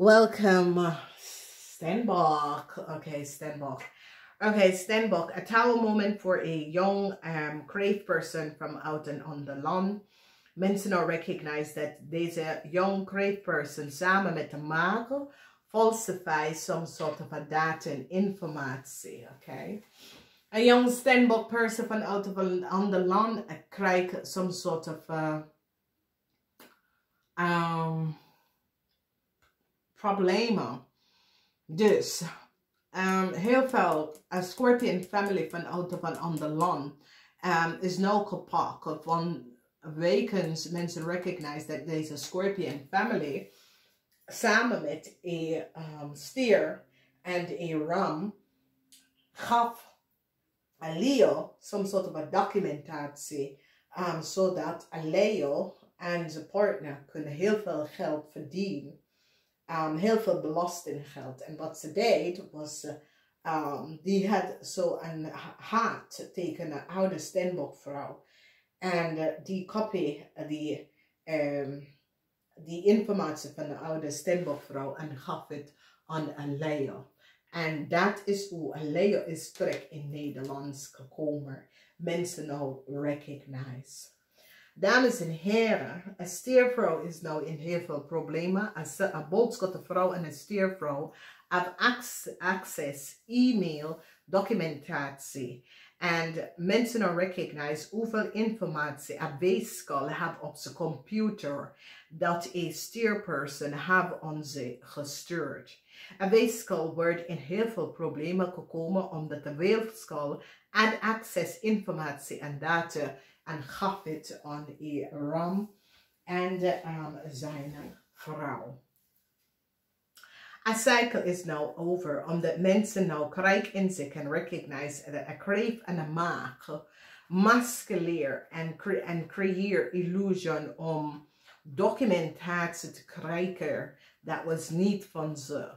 Welcome, Steenbok. Okay, Steenbok. Okay, Steenbok, a tower moment for a young crave person from out and on the lawn. Mensen nou recognize dat deze young crave person samen met de maker falsify some sort of a data and informatie. Okay. A young Steenbok person van out of on the lawn krijgt some sort of problemen. Dus heel veel Scorpion family van out of on the lawn is nou gepakt. Van wekens mensen recognize dat deze Scorpion family samen met een stier en een ram gaf een Leo some sort of a documentatie zodat een Leo en zijn partner kunnen heel veel geld verdienen. Heel veel belastinggeld. En wat ze deed was, die had zo een haat tegen een oude Steenbok vrouw. En die kopie, die informatie van de oude Steenbok vrouw en gaf het aan een Leo. En dat is hoe een Leo is terug in Nederlands gekomen. Mensen nou recognize. Dames en heren, een stiervrouw is nou in heel veel problemen. Een boodschappenvrouw en een stiervrouw hebben access, e-mail, documentatie. En mensen nou recognize hoeveel informatie een weeskal heeft op zijn computer dat een stierperson heeft ons gestuurd. Een weeskal wordt in heel veel problemen gekomen omdat de weeskal had access informatie en data en gaf het aan een ram en zijn vrouw. Een cycle is nou over, omdat mensen nou krijg in zich en recognize dat een crave en een maag masculeer en creëer illusion om documentatie te krijgen. Dat was niet van ze.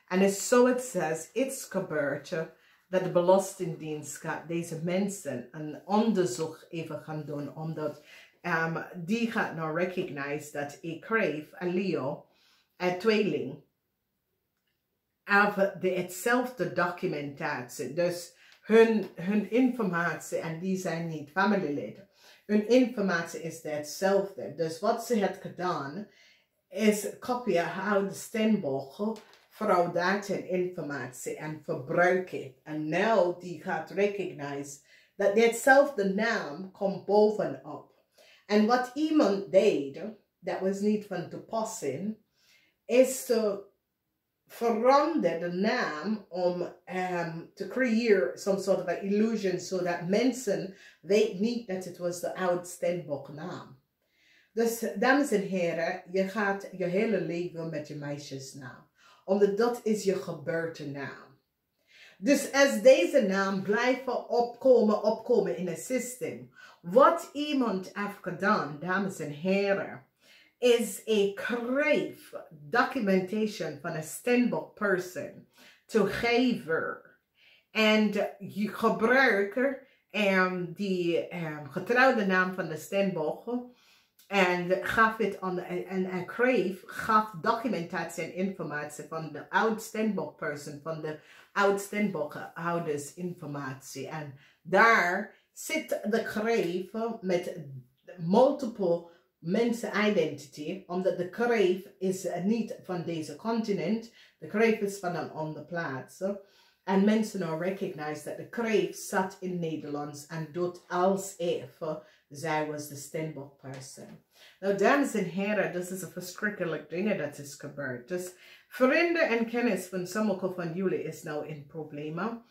En is zo het says, it's gebeurd dat de Belastingdienst gaat deze mensen een onderzoek even gaan doen, omdat die gaat nou recognize dat een crave, een Leo, een tweeling, hebben hetzelfde documentatie. Dus hun informatie, en die zijn niet familieleden, hun informatie is hetzelfde. Dus wat ze heeft gedaan, is kopieën oude Steenbok vrouw data en informatie en verbruiken. En nu die gaat recognize dat hetzelfde naam komt bovenop. En wat iemand deed, dat was niet van toepassing, is te veranderen de naam om te creëren some sort of an illusion, zodat mensen weten niet dat het was de oude Steenbok naam. Dus dames en heren, je gaat je hele leven met je meisjesnaam. Omdat dat is je geboortenaam. Dus als deze naam blijven opkomen in het systeem. Wat iemand heeft gedaan, dames en heren, is een crave documentation van een Steenbok person te geven. En je gebruiker die getrouwde naam van de Steenbok. En gaf het aan en crave gaf documentatie en informatie van de oud Steenbok person, van de oud Steenbok ouders informatie. En daar zit de crave met multiple mensen identity, omdat de crave is niet van deze continent, de crave is van een andere plaats. En mensen nou recognize dat de crave zat in Nederlands en doet als even zij was de Steenbok person. Nou, dames en heren, dit is een verschrikkelijk ding dat is gebeurd. Dus vrienden en kennis van sommige van jullie is nou in problemen.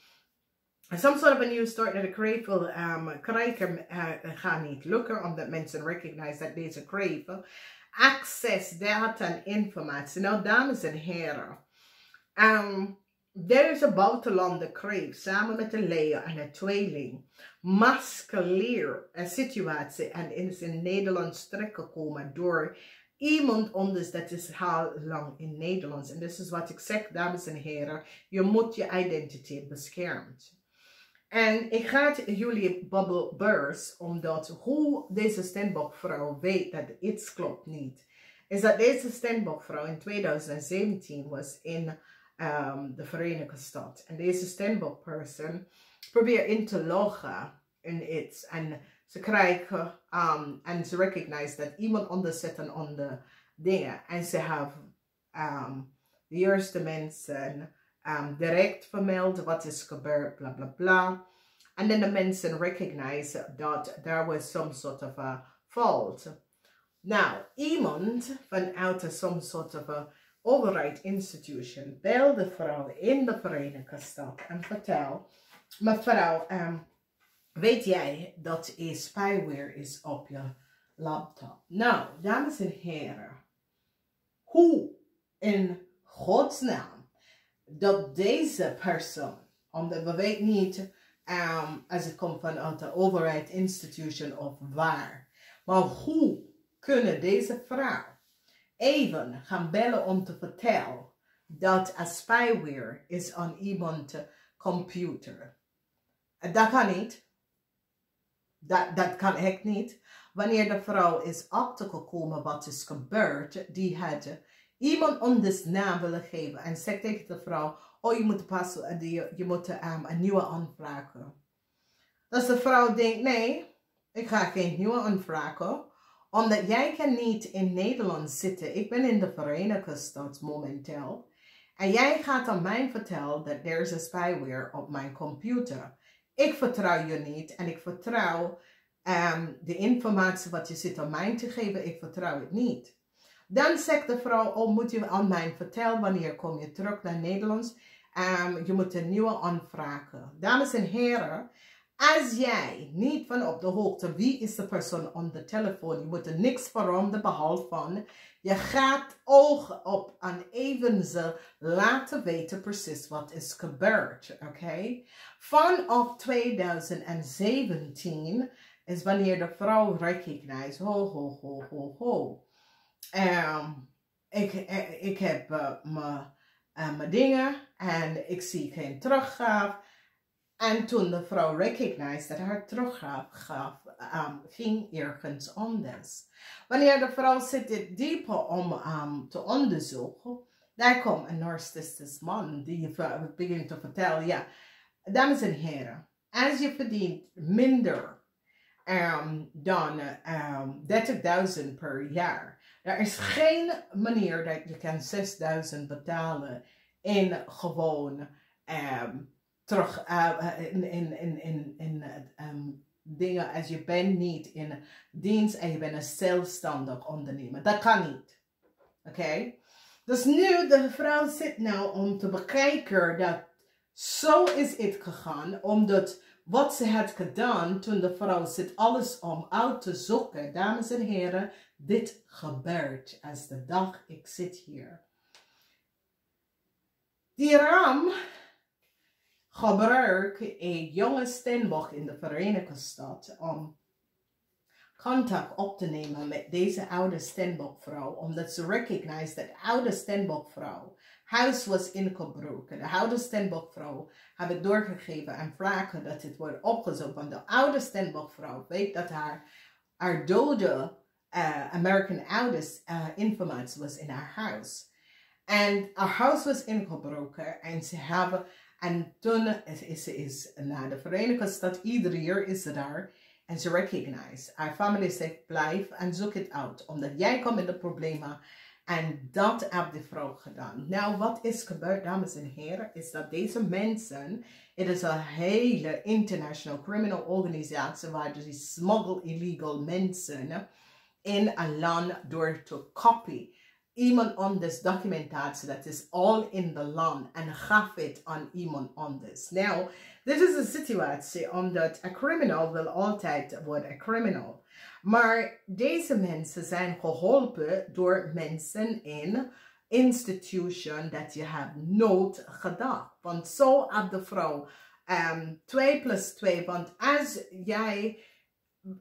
Some sort of a new start dat de crave wil krijgen gaat niet lukken, omdat mensen recognize dat deze crave access data en informatie. Nou, dames en heren, er is een buitenlandse crave samen met een Leo en een tweeling. Masculeer een situatie en is in Nederland terechtgekomen door iemand anders dat is heel lang in Nederlands. En dit is wat ik zeg, dames en heren, je moet je identiteit beschermen. En ik ga jullie bubbel burst, omdat hoe deze Steenbok vrouw weet dat iets klopt niet. is dat deze Steenbok-vrouw in 2017 was in de Verenigde Staten. En deze Steenbok-person probeert in te loggen in iets. En ze krijgen, en ze recognize dat iemand anders zit aan de dingen. En ze hebben de eerste mensen direct vermeld wat is gebeurd, bla bla bla. En dan de mensen recognize dat there was some sort of a fault. Nou, iemand vanuit some sort of a overheid institution belde de vrouw in de Verenigde Staten en vertel, mevrouw, weet jij dat er spyware is op je laptop? Nou, dames en heren, hoe in godsnaam dat deze persoon, omdat we weten niet als het komt vanuit de overheid institution of waar, maar hoe kunnen deze vrouw even gaan bellen om te vertellen dat er spyware is aan iemands computer? Dat kan niet. Dat kan echt niet. Wanneer de vrouw is achtergekomen wat is gebeurd, die had iemand anders naam willen geven en zegt tegen de vrouw, oh je moet passen, je moet een nieuwe aanvragen. Dus de vrouw denkt, nee, ik ga geen nieuwe aanvragen, omdat jij kan niet in Nederland zitten. Ik ben in de Verenigde Staten momenteel. En jij gaat aan mij vertellen dat er is een spyware op mijn computer. Ik vertrouw je niet en ik vertrouw de informatie wat je zit aan mij te geven, ik vertrouw het niet. Dan zegt de vrouw, oh moet je aan mij vertellen wanneer kom je terug naar Nederland. Je moet een nieuwe aanvragen. Dames en heren, als jij niet van op de hoogte wie is de persoon aan de telefoon, je moet er niks veranderen behalve van, je gaat oog op en even ze laten weten precies wat is gebeurd. Oké? Vanaf 2017 is wanneer de vrouw recognize, ho. Ik heb mijn dingen en ik zie geen teruggaaf. En toen de vrouw recognized dat haar teruggaaf ging ergens anders. Wanneer de vrouw zit dit dieper om te onderzoeken, daar komt een narcistisch man die begint te vertellen, ja, dames en heren, als je verdient minder dan 30.000 per jaar, er is geen manier dat je kan 6.000 betalen in gewoon terug in dingen als je bent niet in dienst en je bent een zelfstandig ondernemer. Dat kan niet. Oké? Dus nu de vrouw zit nou om te bekijken dat zo is het gegaan, omdat wat ze had gedaan toen de vrouw zit alles om uit te zoeken. Dames en heren, dit gebeurt als de dag ik zit hier. Die ram gebruik een jonge Steenbok in de Verenigde Staten om contact op te nemen met deze oude Steenbok vrouw, omdat ze recognize dat de oude Steenbok vrouw huis was ingebroken. De oude Steenbok vrouw hebben doorgegeven en vragen dat het wordt opgezocht, want de oude Steenbok vrouw weet dat haar dode American ouders informatie was in haar huis. En haar huis was ingebroken en ze hebben, en toen is ze naar de Verenigde Staten, iedere jaar is ze daar. En ze recognize, haar familie zegt, blijf en zoek het uit. Omdat jij komt in de problemen. En dat heeft de vrouw gedaan. Nou, wat is gebeurd, dames en heren, is dat deze mensen, het is een hele international criminal organisatie, waar ze smuggle illegal mensen in een land door te copy. Iemand anders documentatie, dat is al in de land en gaf het aan iemand anders. Nou, dit is een situatie omdat een criminal wil altijd worden een criminal. Maar deze mensen zijn geholpen door mensen in institution dat je hebt nooit gedacht. Want zo had de vrouw 2 plus 2, want als jij,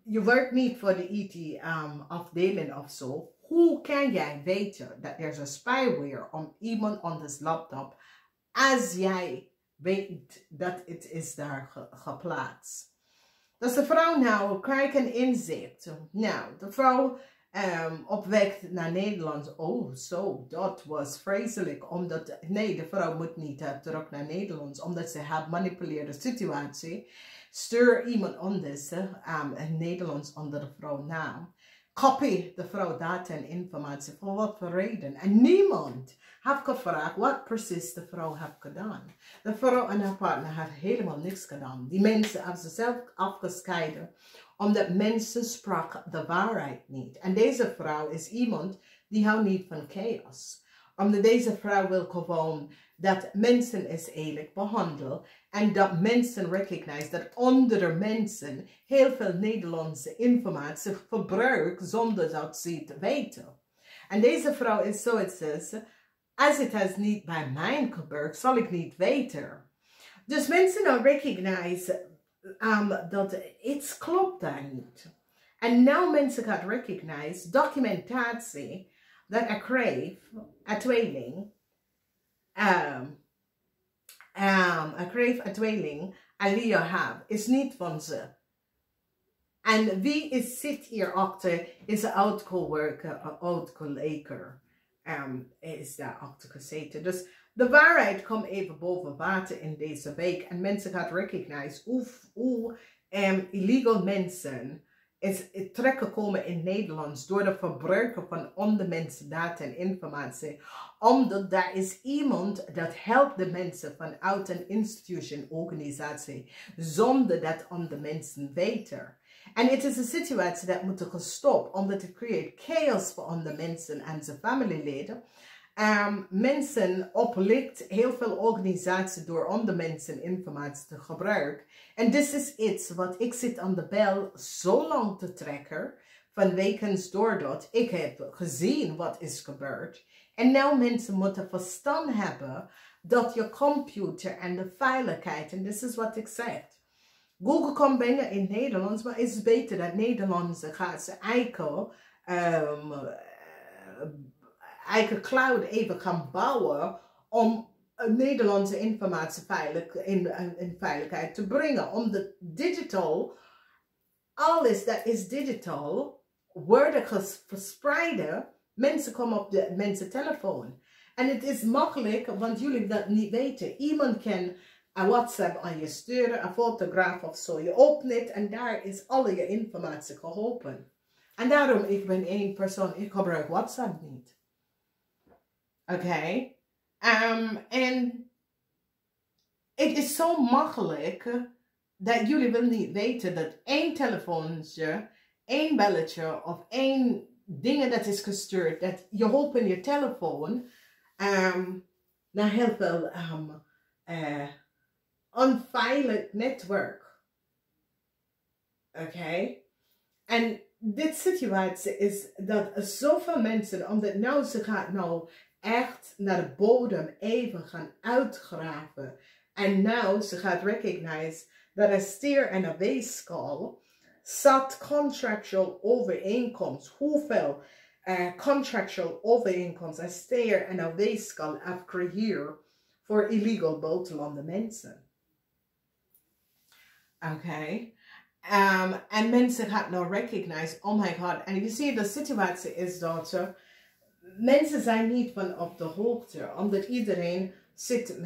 je werkt niet voor de IT afdeling of zo, hoe kan jij weten dat er een spyware op iemand anders laptop als jij weet dat het is daar geplaatst? Dus de vrouw nou krijgt een inzicht. Nou, de vrouw op weg naar Nederland. Oh, zo, dat was vreselijk. Omdat, nee, de vrouw moet niet terug naar Nederland. Omdat ze haar manipuleerde situatie. Stuur iemand anders in Nederlands onder de vrouw naam. Copy de vrouw data en informatie. Voor wat voor reden. En niemand heeft gevraagd wat precies de vrouw heeft gedaan. De vrouw en haar partner hebben helemaal niks gedaan. Die mensen hebben zichzelf afgescheiden. Omdat mensen spraken de waarheid niet. En deze vrouw is iemand die houdt niet van chaos. Omdat deze vrouw wil gewoon dat mensen is eerlijk behandelen. En dat mensen recognize dat andere mensen heel veel Nederlandse informatie gebruiken zonder dat ze het weten. En deze vrouw is zoiets is, als het is niet bij mij gebeurd, zal ik niet weten. Dus mensen dan recognize dat iets klopt daar niet. En nu mensen gaan recognize documentatie dat ik kreeg, een tweeling, ik kreeg een tweeling, Alia heb, is niet van ze. En wie zit hier achter, is een oud-coworker, een oud-collega, is daar achter gezeten. Dus de waarheid komt even boven water in deze week. En mensen gaan recognize hoe illegal mensen is terechtgekomen in Nederland door de verbruiken van andere mensen data en informatie. Omdat daar is iemand dat helpt de mensen vanuit een institution, organisatie, zonder dat andere mensen weten. En het is een situatie dat moet gestopt, omdat het creëert chaos voor andere mensen en zijn familieleden. Mensen oplicht heel veel organisaties door andere mensen informatie te gebruiken. En dit is iets wat ik zit aan de bel zo lang te trekken. Vanwege doordat ik heb gezien wat is gebeurd. En nu mensen moeten verstand hebben dat je computer en de veiligheid, en dit is wat ik zeg. Google komt binnen in Nederlands, maar het is beter dat Nederlandse gaat zijn eigen cloud even gaan bouwen om Nederlandse informatie in veiligheid te brengen. Om de digital, alles dat is digital, worden verspreiden. Mensen komen op de mensen telefoon. En het is makkelijk, want jullie dat niet weten. Iemand kan een WhatsApp aan je sturen, een fotograaf of zo. Je opent het en daar is alle je informatie geholpen. En daarom, ik ben één persoon, ik gebruik WhatsApp niet. Oké. En het is zo makkelijk dat jullie willen niet weten dat één telefoontje, één belletje of één ding dat is gestuurd, dat je opent je telefoon naar heel veel onveilig netwerk. Oké. En dit situatie is dat zoveel mensen, omdat nou ze gaat nou echt naar de bodem even gaan uitgraven. En nou ze gaat recognize dat een steer en een weegschaal zat contractual overeenkomst. Hoeveel contractual overeenkomst een steer en een weegschaal heeft gecreëerd voor illegal buitenlandse mensen. Oké. En mensen gaan nou recognize, oh my god. En je ziet, de situatie is dat mensen zijn niet van op de hoogte. Omdat iedereen zit met